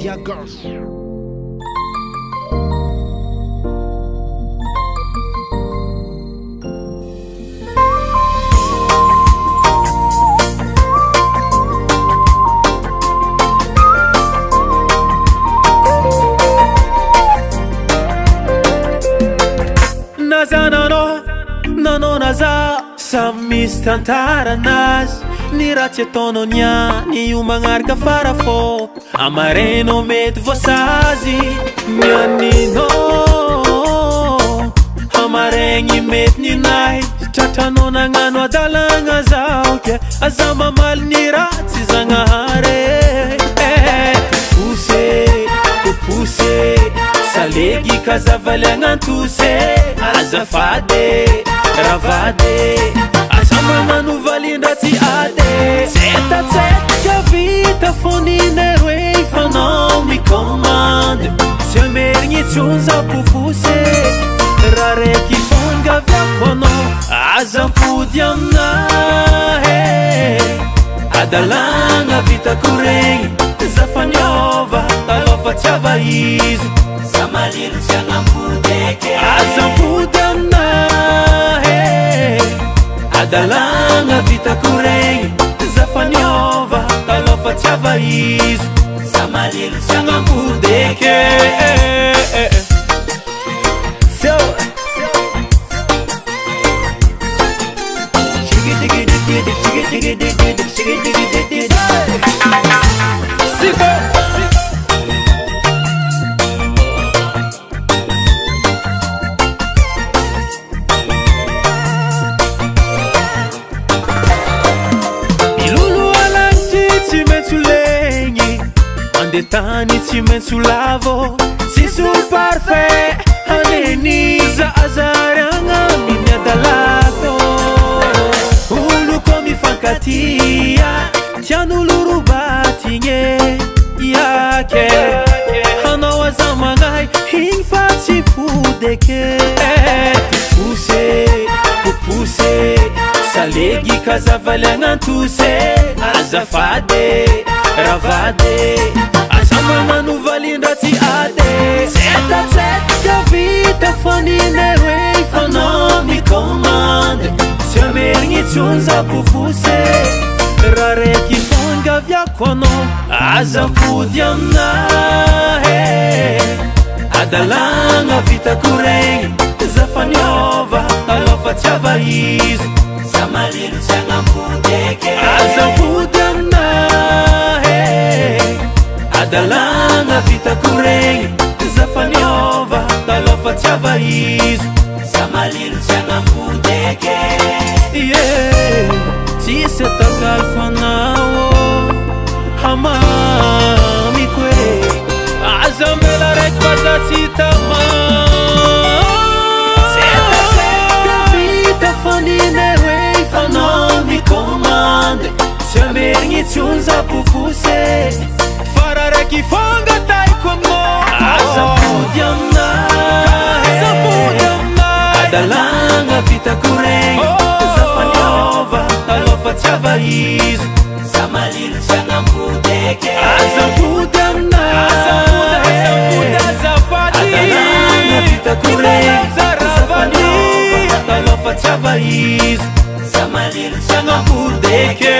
Media Girls. Naza nanao naza samy misy tantaranazy ny raha tsy ataonao niany io magnaraka fara fô amarenao mety voasazy mianinao amaregny mety ninahy tratranao nagnano adalagna zao ke aza mamaly ny raha tsy zagnahary poussé salegy kazavaliagna antosy azafady ravady aza magnano valindra tsy ady tsetatseka vita foninero e fanao micommande tsy amerigny tsonza pofosy raha raiky fongaviako anao azampody aminahy adalagna vitako regny zafaniova alofa tsy ava izy samalilo tsy agnampodeke azampody aminahy adalagna vitako regny zafaniova alofa tsy ava izy samalilo tsy agnampodeke tany tsy maintsy lavo tsisy olo parfait aneniza azariagna mimiadalato olo ko mifankatia tian'olo robatigny yake hanao aza magnahy igny fa tsy podeke poussé salegy kazavaliagna antosy azafady ravady magnano valindra tsy ady tsetatseka vita foninero e fanao micommande tsy amerigny tsonza pofosy raha raiky fongaviako anao azampody aminahy adalagna vitako regny zafaniova alofa tsy ava izy samalilo tsy agnampodeke azampody aminahy adalagna vitako regny zafaniova alofa tsy ava izy samalilo tsy agnampodeke tsisy atakaly fanao hamamiko e aza mela raiky faza tsy tama tsetatseka vita foninero e fanao micommande tsy amerigny tsonza pofosy fara raiky fonga taiko aminao azapody aminahy adalagna vitako regny zafaniova alofa tsy ava izy samalilo tsy agnampodeke azapody aminahy adalagna vitako regny zafaniova alofa tsy ava izy samalilo tsy agnampodeke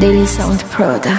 Daily Sound Proda.